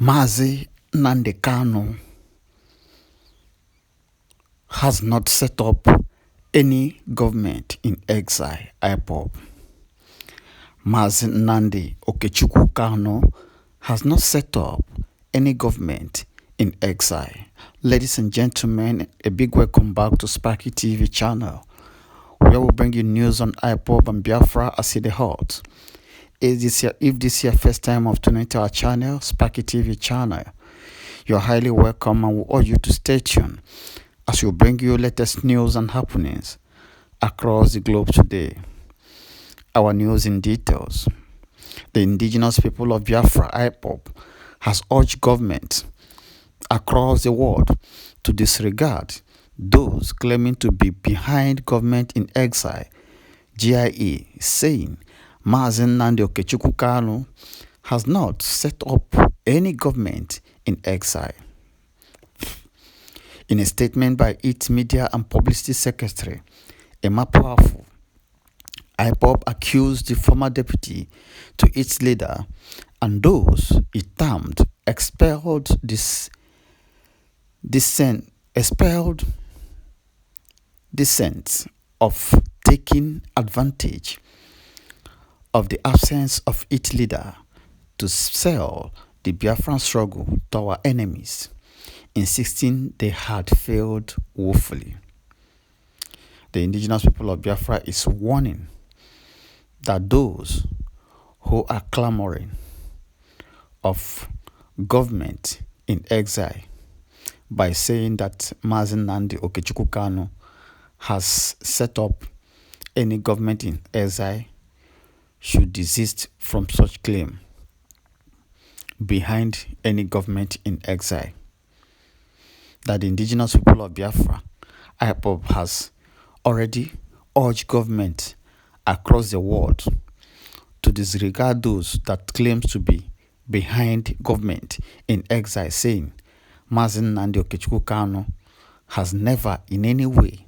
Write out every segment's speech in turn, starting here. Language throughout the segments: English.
Nnamdi Kanu has not set up any government in exile, Ipob. Nnamdi Kanu has not set up any government in exile. Ladies and gentlemen, a big welcome back to Sparky TV channel, where we bring you news on Ipob and Biafra as it hot. If this is your first time of tuning to our channel, Sparky TV channel, you're highly welcome, and we urge you to stay tuned as we bring you latest news and happenings across the globe today. Our news in details. The indigenous people of Biafra, Ipob, has urged government across the world to disregard those claiming to be behind government in exile, GIE, saying Nnamdi Kanu has not set up any government in exile. In a statement by its media and publicity secretary, Emma Powerful, Ipob accused the former deputy to its leader and those it termed expelled dissent of taking advantage of the absence of its leader to sell the Biafran struggle to our enemies, insisting they had failed woefully. The indigenous people of Biafra is warning that those who are clamoring of government in exile by saying that Nnamdi Kanu has set up any government in exile should desist from such claim behind any government in exile. That the indigenous people of Biafra, Ipob, has already urged government across the world to disregard those that claims to be behind government in exile, saying Nnamdi Kanu has never in any way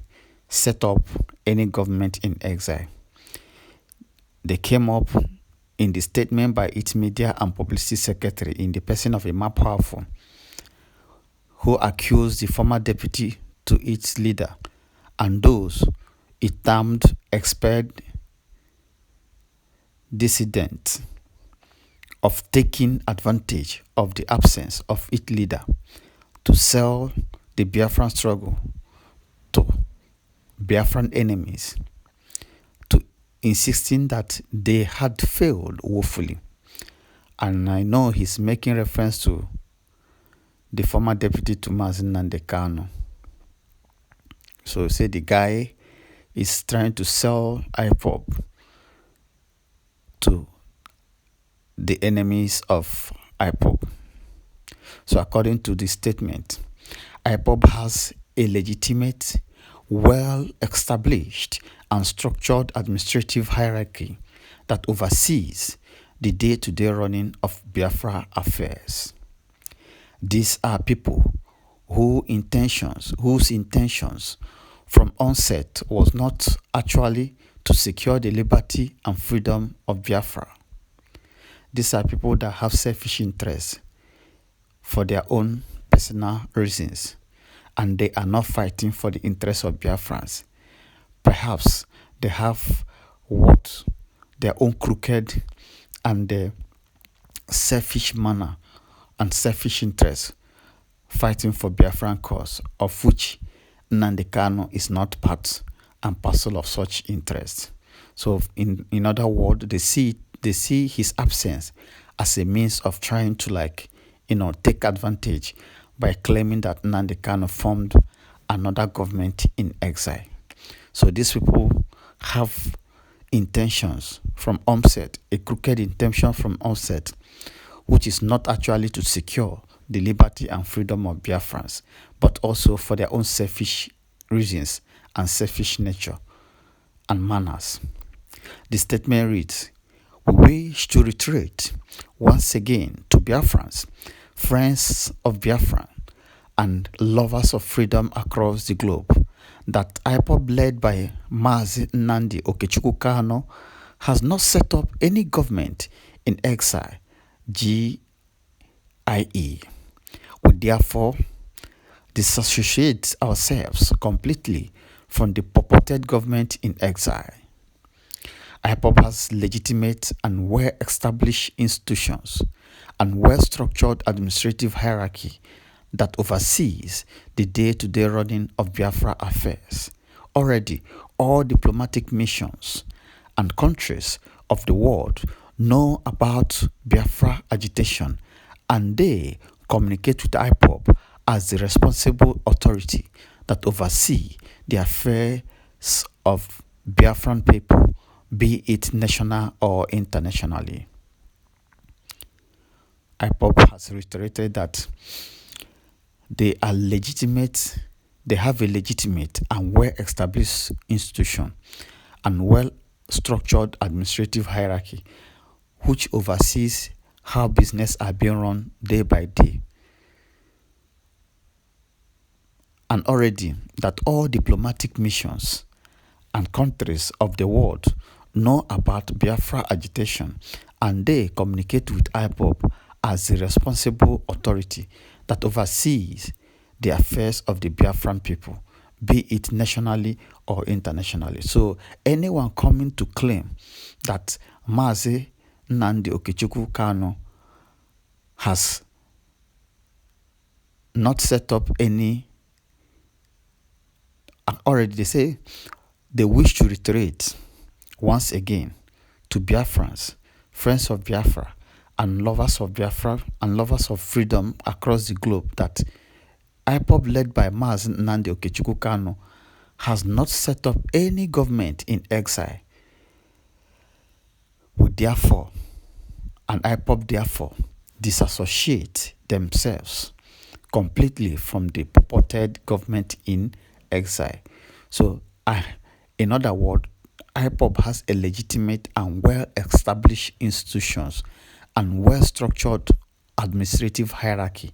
set up any government in exile. They came up in the statement by its media and publicity secretary in the person of Emma Powerful, who accused the former deputy to its leader and those it termed expelled dissidents of taking advantage of the absence of its leader to sell the Biafran struggle to Biafran enemies, to insisting that they had failed woefully. And I know he's making reference to the former deputy to Nnamdi Kanu. So say the guy is trying to sell Ipob to the enemies of Ipob. So according to the statement, Ipob has a legitimate, well-established and structured administrative hierarchy that oversees the day-to-day running of Biafra affairs. These are people whose intentions from onset was not actually to secure the liberty and freedom of Biafra. These are people that have selfish interests for their own personal reasons, and they are not fighting for the interests of Biafrans. Perhaps they have what their own crooked and selfish manner and selfish interests fighting for Biafran cause, of which Nnamdi Kanu is not part and parcel of such interests. So in other words, they see his absence as a means of trying to take advantage by claiming that Nnamdi Kanu formed another government in exile. So these people have intentions from onset, a crooked intention from onset, which is not actually to secure the liberty and freedom of Biafrans, but also for their own selfish reasons and selfish nature and manners. The statement reads, "We wish to reiterate once again to Biafrans, friends of Biafra, and lovers of freedom across the globe, that Ipob, led by Nnamdi Kanu, has not set up any government in exile, GIE, i.e., we therefore disassociate ourselves completely from the purported government in exile. Ipob has legitimate and well-established institutions and well-structured administrative hierarchy that oversees the day-to-day running of Biafra affairs. Already, all diplomatic missions and countries of the world know about Biafra agitation, and they communicate with Ipob as the responsible authority that oversee the affairs of Biafran people, be it national or internationally. Ipob has reiterated that they have a legitimate and well-established institution and well-structured administrative hierarchy which oversees how business are being run day by day. And already that all diplomatic missions and countries of the world know about Biafra agitation, and they communicate with Ipob as the responsible authority that oversees the affairs of the Biafran people, be it nationally or internationally. So anyone coming to claim that Mazi Nnamdi Kanu has not set up any, already they say they wish to reiterate once again to Biafrans, friends of Biafra, and lovers of Biafra and lovers of freedom across the globe that Ipob, led by Mazi Nnamdi Kanu, has not set up any government in exile. We therefore, and Ipob therefore, disassociate themselves completely from the purported government in exile. So, in other words, Ipob has a legitimate and well-established institutions and well-structured administrative hierarchy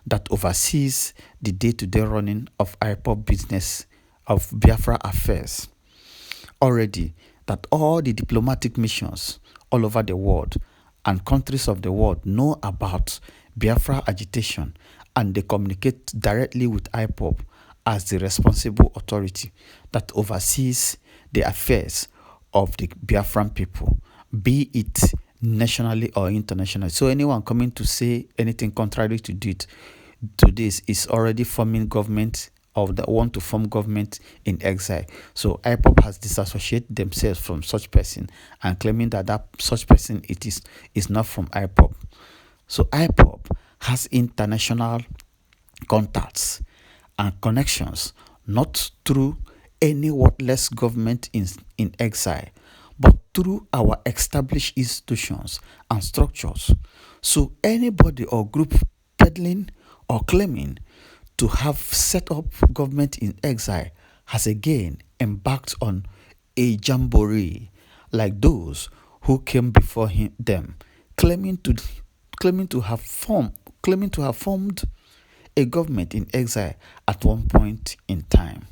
that oversees the day-to-day running of Ipob business, of Biafra affairs. Already, that all the diplomatic missions all over the world and countries of the world know about Biafra agitation, and they communicate directly with Ipob as the responsible authority that oversees the affairs of the Biafran people, be it nationally or internationally. So anyone coming to say anything contrary to this is already forming government, or that want to form government in exile. So Ipob has disassociated themselves from such person and claiming that such person is not from Ipob. So Ipob has international contacts and connections, not through any worthless government in exile, but through our established institutions and structures. So anybody or group peddling or claiming to have set up government in exile has again embarked on a jamboree like those who came before them, claiming to have formed a government in exile at one point in time.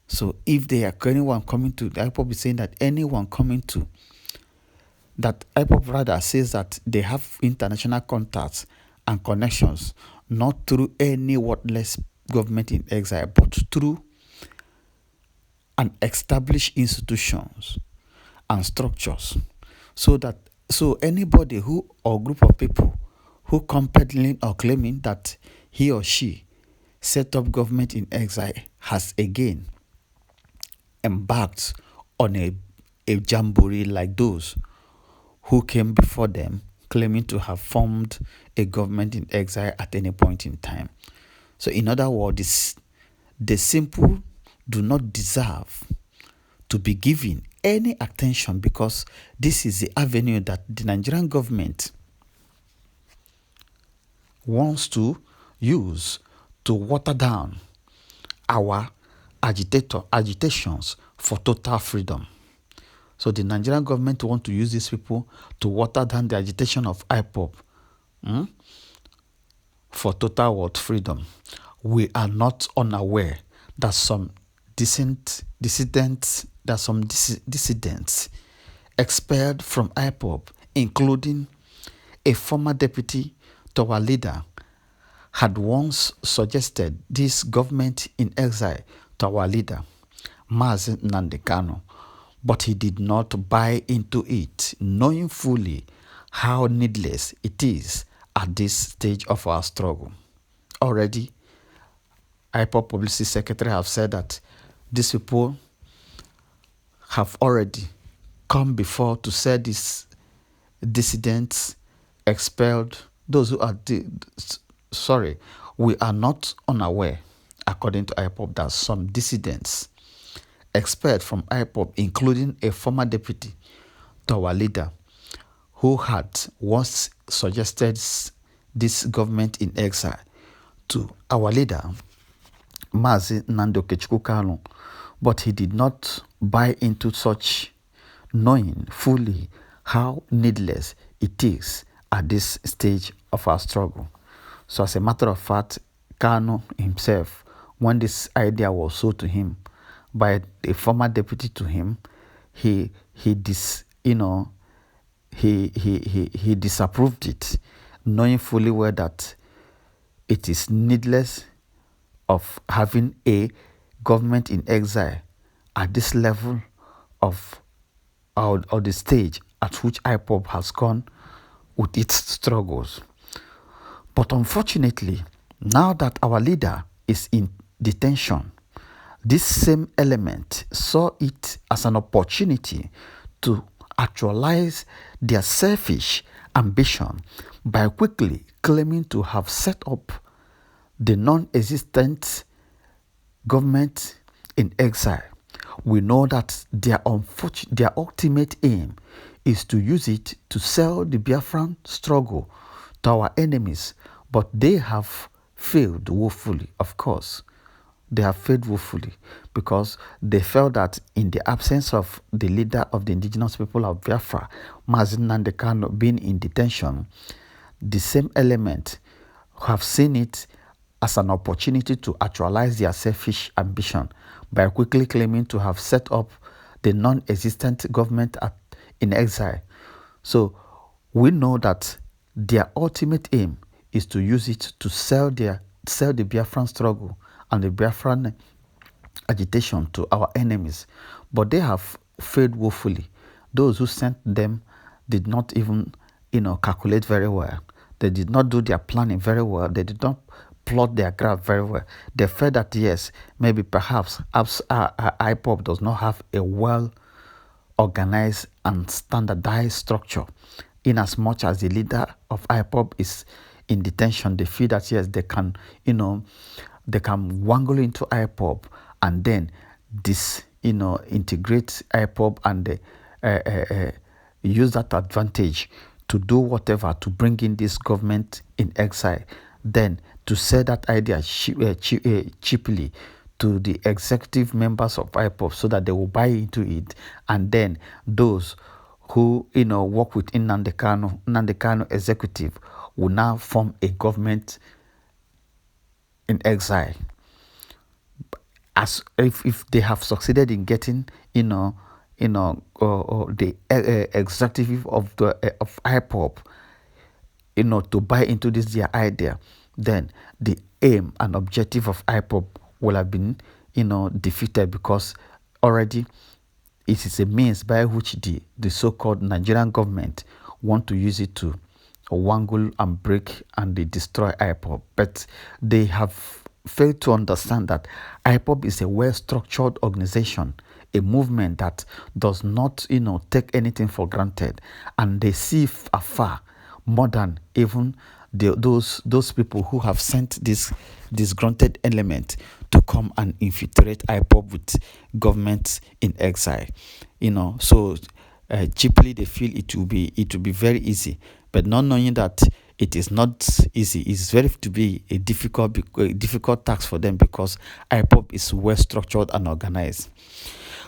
So if they are anyone coming to, Ipob is saying that anyone coming to, that Ipob rather says that they have international contacts and connections, not through any worthless government in exile, but through an established institutions and structures. So anybody who or group of people who come peddling or claiming that he or she set up government in exile has again embarked on a jamboree like those who came before them, claiming to have formed a government in exile at any point in time. So in other words, the simple do not deserve to be given any attention, because this is the avenue that the Nigerian government wants to use to water down our agitations for total freedom. So the Nigerian government want to use these people to water down the agitation of Ipob for total world freedom. We are not unaware that some dissidents expelled from Ipob, including a former deputy to our leader had once suggested this government in exile to our leader, Mazi Nnamdi Kanu, but he did not buy into it, knowing fully how needless it is at this stage of our struggle. Already, Ipob Publicity Secretary have said that these people have already come before to say these dissidents expelled those who are sorry, we are not unaware, according to Ipob, that some dissidents expelled from Ipob, including a former deputy to our leader, who had once suggested this government in exile to our leader, Mazi Nnamdi Kanu, but he did not buy into such, knowing fully how needless it is at this stage of our struggle. So as a matter of fact, Kanu himself, when this idea was sold to him by a former deputy to him, he disapproved it, knowing fully well that it is needless of having a government in exile at this level of the stage at which Ipob has gone with its struggles. But unfortunately, now that our leader is in detention, this same element saw it as an opportunity to actualize their selfish ambition by quickly claiming to have set up the non-existent government in exile. We know that their ultimate aim is to use it to sell the Biafran struggle to our enemies, but they have failed woefully, of course. They have failed woefully because they felt that in the absence of the leader of the indigenous people of Biafra, Mazi Nnamdi Kanu, being in detention, the same element have seen it as an opportunity to actualize their selfish ambition by quickly claiming to have set up the non-existent government in exile. So we know that their ultimate aim is to use it to sell the Biafran struggle and the Biafran agitation to our enemies. But they have failed woefully. Those who sent them did not even, calculate very well. They did not do their planning very well. They did not plot their graph very well. They felt that yes, maybe perhaps Ipob does not have a well organized and standardized structure. In as much as the leader of Ipob is in detention, they feel that yes, they can wangle into Ipob and then integrate Ipob and use that advantage to do whatever to bring in this government in exile, then to sell that idea cheaply to the executive members of Ipob so that they will buy into it, and then those who work with Nnamdi Kanu executive will now form a government in exile. As if they have succeeded in getting the executive of Ipob to buy into this their idea, then the aim and objective of Ipob will have been defeated, because already it is a means by which the so-called Nigerian government want to use it to wangle and break and they destroy Ipob. But they have failed to understand that Ipob is a well-structured organization, a movement that does not take anything for granted, and they see afar more than even those people who have sent this disgruntled element to come and infiltrate Ipob with governments in exile. So cheaply they feel it will be very easy, but not knowing that it is not easy. It's very to be a difficult task for them, because Ipob is well structured and organized.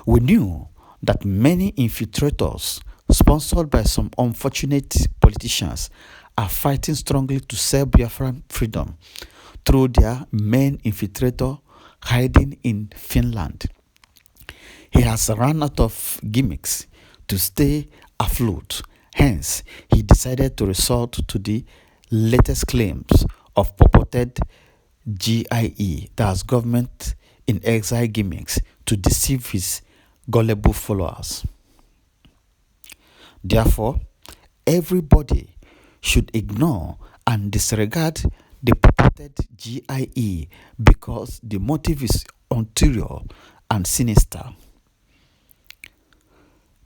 We knew that many infiltrators, sponsored by some unfortunate politicians, are fighting strongly to sell Biafran freedom through their main infiltrator hiding in Finland. He has run out of gimmicks to stay afloat. Hence, he decided to resort to the latest claims of purported GIE, that's government in exile gimmicks, to deceive his gullible followers. Therefore, everybody should ignore and disregard the purported GIE because the motive is ulterior and sinister.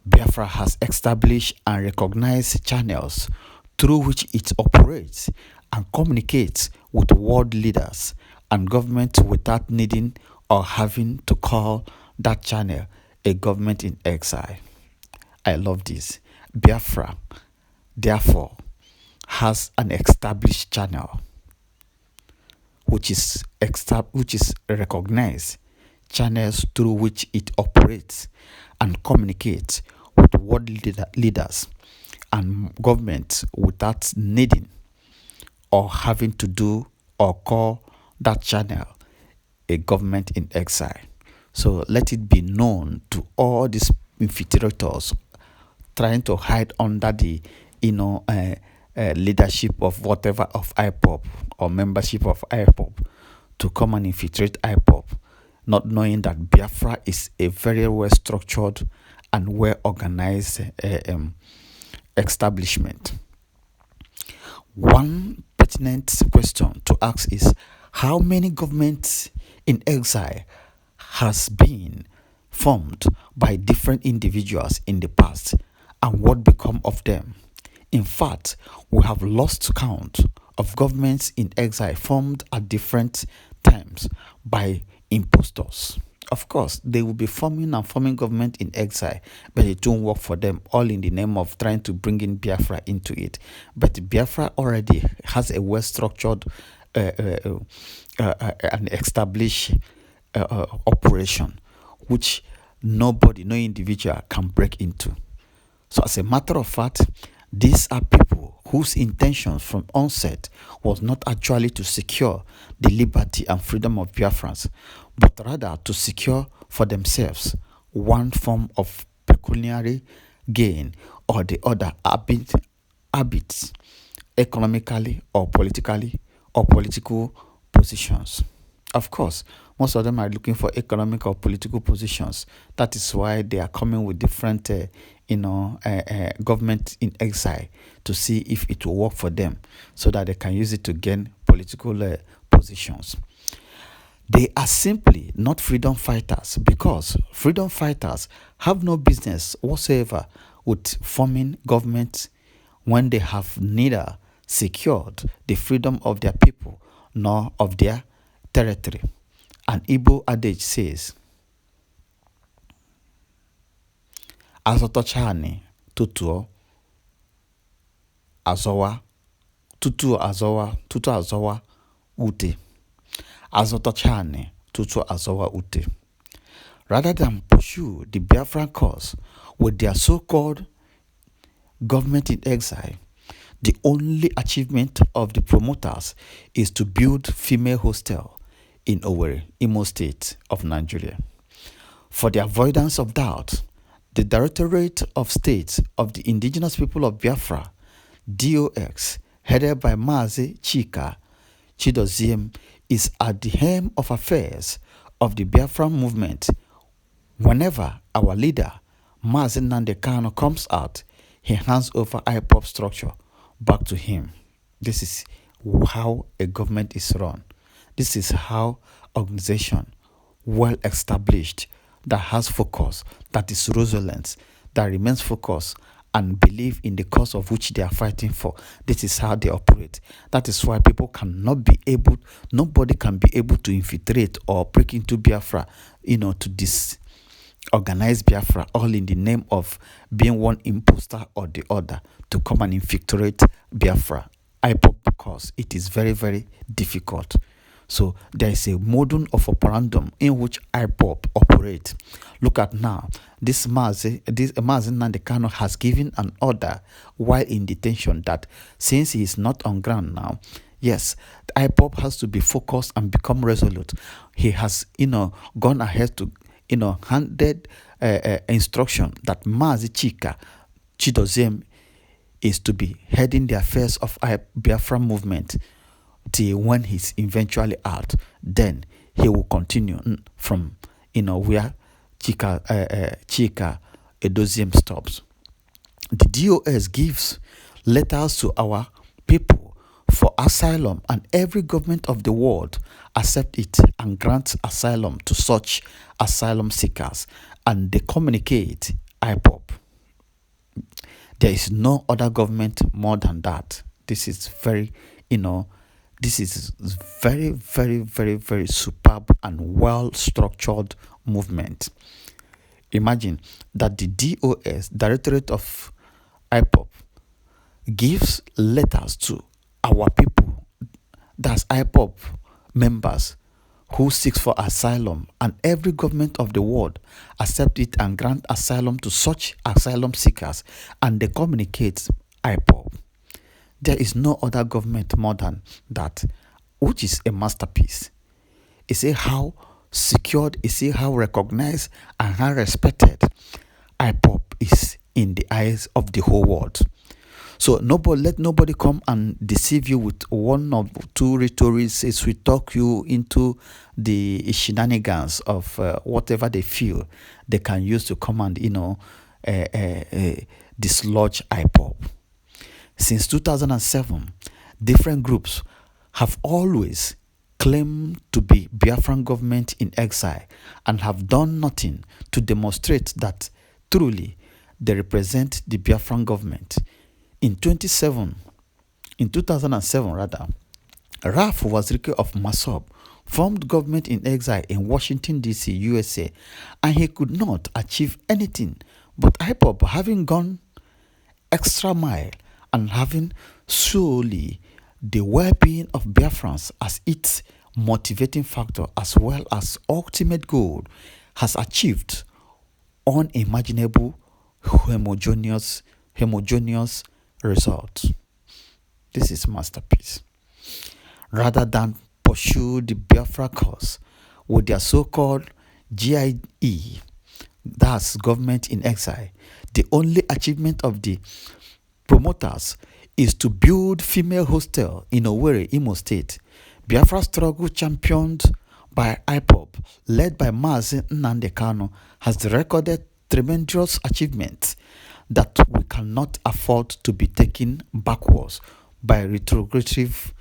Biafra has established and recognized channels through which it operates and communicates with world leaders and governments without needing or having to call that channel a government in exile. I love this. Biafra, therefore, has an established channel which is recognized, channels through which it operates and communicates with world leaders and governments without needing or having to do or call that channel a government in exile. So let it be known to all these infiltrators trying to hide under the leadership of whatever of Ipob or membership of Ipob to come and infiltrate Ipob, not knowing that Biafra is a very well structured and well organized establishment. One pertinent question to ask is, how many governments in exile has been formed by different individuals in the past, and what become of them? In fact, we have lost count of governments in exile formed at different times by impostors. Of course, they will be forming government in exile, but it won't work for them, all in the name of trying to bring in Biafra into it. But Biafra already has a well-structured and established operation, which no individual can break into. So as a matter of fact, these are people whose intention from onset was not actually to secure the liberty and freedom of Biafrans, but rather to secure for themselves one form of pecuniary gain or the other, habits, economically or politically or political positions. Of course, most of them are looking for economic or political positions. That is why they are coming with different, government in exile to see if it will work for them, so that they can use it to gain political positions. They are simply not freedom fighters, because freedom fighters have no business whatsoever with forming governments when they have neither secured the freedom of their people nor of their territory. An Igbo adage says, Azotochani tutu azowa ute. Azotochani tutu azowa ute. Rather than pursue the Biafran cause with their so-called government in exile, the only achievement of the promoters is to build female hostel in Owerri, Imo State of Nigeria. For the avoidance of doubt, the Directorate of State of the Indigenous People of Biafra, DOX, headed by Mazi Chika Chidoziem, is at the helm of affairs of the Biafran movement. Whenever our leader, Mazi Nnamdi Kanu, comes out, he hands over Ipob structure back to him. This is how a government is run. This is how organization well established, that has focus, that is resilient, that remains focused and believe in the cause of which they are fighting for. This is how they operate. That is why nobody can be able to infiltrate or break into Biafra, to disorganize Biafra, all in the name of being one imposter or the other, to come and infiltrate Biafra. Ipob, because it is very, very difficult. So there is a modus of operandum in which Ipob operate. Look at now, this Mazi Nnamdi Kanu has given an order while in detention that since he is not on ground now, yes, the Ipob has to be focused and become resolute. He has, gone ahead to, handed instruction that Mazi Chika Chidoziem is to be heading the affairs of Biafra movement till when he's eventually out. Then he will continue from where Chika Edoziem stops. The DOS gives letters to our people for asylum, and every government of the world accepts it and grants asylum to such asylum seekers, and they communicate Ipob. There is no other government more than that. This is very, this is very, very, very, very superb and well-structured movement. Imagine that the DOS, Directorate of Ipob, gives letters to our people, that's Ipob members, who seeks for asylum, and every government of the world accept it and grant asylum to such asylum seekers, and they communicate Ipob. There is no other government more than that, which is a masterpiece. You see how secured, you see how recognized and how respected Ipob is in the eyes of the whole world. So let nobody come and deceive you with one or two rhetorics as we talk you into the shenanigans of whatever they feel they can use to come and dislodge Ipob. Since 2007, different groups have always claimed to be Biafran government in exile and have done nothing to demonstrate that truly they represent the Biafran government. In 2007, Ralph Wazirike of Masob formed government in exile in Washington, D.C., USA, and he could not achieve anything. But Ipob, having gone extra mile and having solely the well-being of Biafrans as its motivating factor as well as ultimate goal, has achieved unimaginable homogeneous results. This is masterpiece. Rather than pursue the Biafra cause with their so-called GIE, that's government in exile, the only achievement of the promoters is to build female hostel in Owerri, Imo State. Biafra struggle championed by Ipob, led by Nnamdi Kanu, has recorded tremendous achievements that we cannot afford to be taken backwards by retrogressive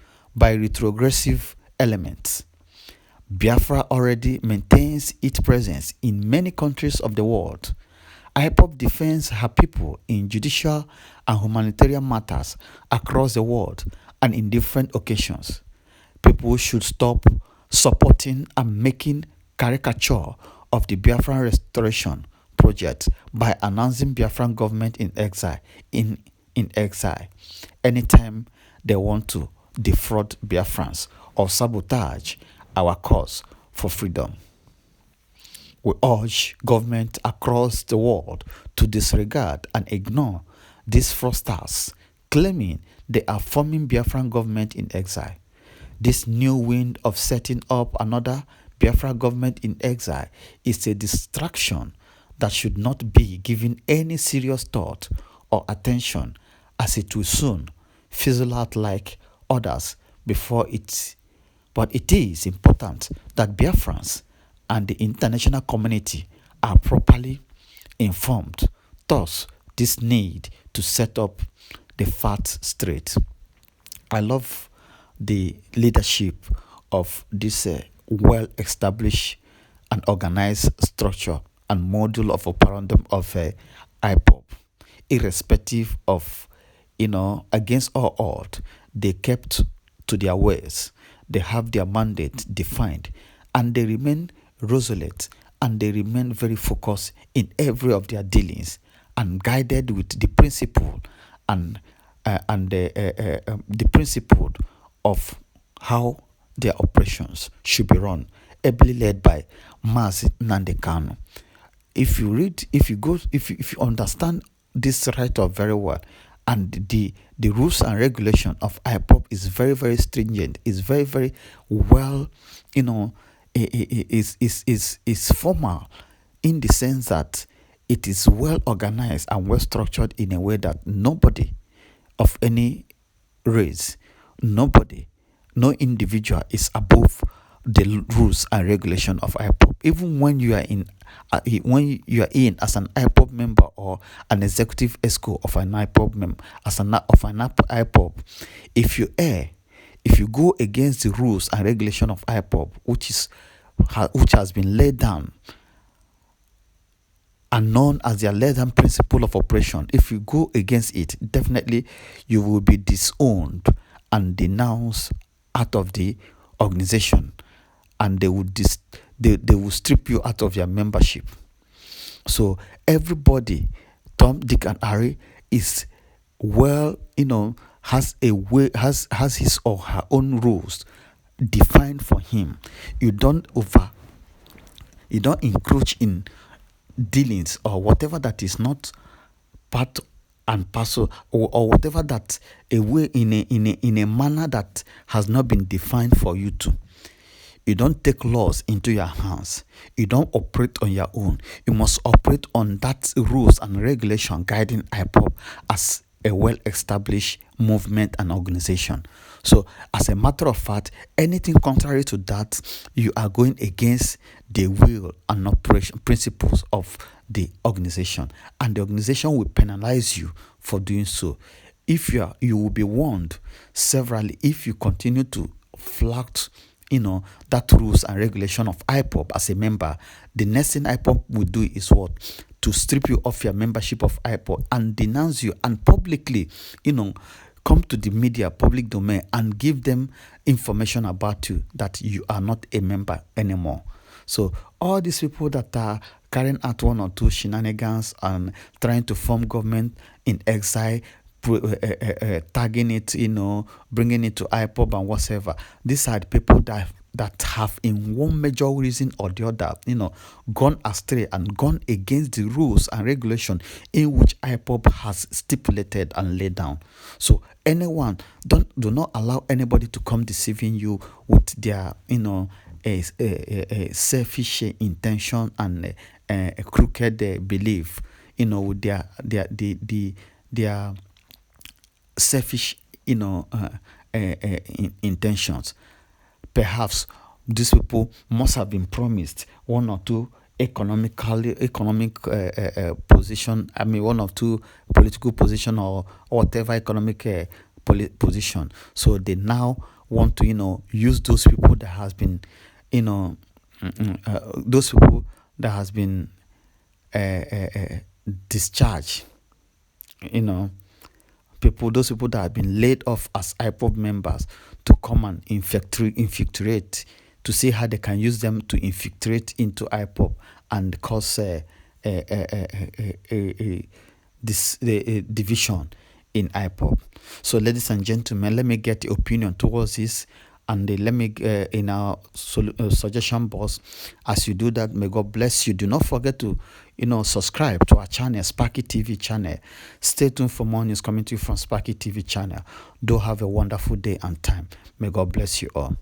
elements. Biafra already maintains its presence in many countries of the world. Ipob defends her people in judicial and humanitarian matters across the world and in different occasions. People should stop supporting and making caricature of the Biafran restoration project by announcing Biafran government in exile in exile anytime they want to defraud Biafrans or sabotage our cause for freedom. We urge government across the world to disregard and ignore these fraudsters claiming they are forming Biafran government in exile. This new wind of setting up another Biafra government in exile is a distraction that should not be given any serious thought or attention, as it will soon fizzle out like others before it. But it is important that Biafrans and the international community are properly informed. Thus, this need to set up the facts straight. I love the leadership of this well-established and organized structure and module of operandum of Ipob. Irrespective of, against all odds, they kept to their ways. They have their mandate defined, and they remain resolute, and they remain very focused in every of their dealings, and guided with the principle and the principle of how their operations should be run, ably led by Nnamdi Kanu. If you understand this write-up very well, and the rules and regulation of Ipob is very, very stringent, is very, very well, is formal in the sense that it is well organized and well structured in a way that nobody of any race, nobody, no individual is above the rules and regulation of Ipob. Even when you are in as an Ipob member or an executive ESCO of an Ipob member, Ipob, if you err, if you go against the rules and regulation of Ipob, which has been laid down and known as their laid down principle of operation, if you go against it, definitely you will be disowned and denounced out of the organization, and they will strip you out of your membership. So everybody, Tom, Dick, and Harry, is has a way, has his or her own rules defined for him. You don't encroach in dealings or whatever that is not part and parcel, or whatever that a way in a manner that has not been defined for you to. You don't take laws into your hands. You don't operate on your own. You must operate on that rules and regulation guiding Ipob as a well-established movement and organization. So, as a matter of fact, anything contrary to that, you are going against the will and operation principles of the organization, and the organization will penalize you for doing so. If you will be warned severally if you continue to flout that rules and regulation of Ipob as a member. The next thing Ipob will do is what? To strip you of your membership of Ipob and denounce you, and publicly, come to the media, public domain, and give them information about you that you are not a member anymore. So all these people that are carrying out one or two shenanigans and trying to form government in exile, tagging it, bringing it to Ipob and whatever. These are the people that have, in one major reason or the other, gone astray and gone against the rules and regulation in which Ipob has stipulated and laid down. So anyone, do not allow anybody to come deceiving you with their, a selfish intention and a crooked belief, with their selfish, intentions. Perhaps these people must have been promised one or two economic position. I mean, one or two political position or whatever economic position. So they now want to, use those people that has been, those people that has been discharged, those people that have been laid off as Ipob members, to come and infiltrate, to see how they can use them to infiltrate into Ipob and cause this division in Ipob. So, ladies and gentlemen, let me get your opinion towards this, and let me in our suggestion box. As you do that, may God bless you. Do not forget to subscribe to our channel, Sparky TV channel. Stay tuned for more news coming to you from Sparky TV channel. Do have a wonderful day and time. May God bless you all.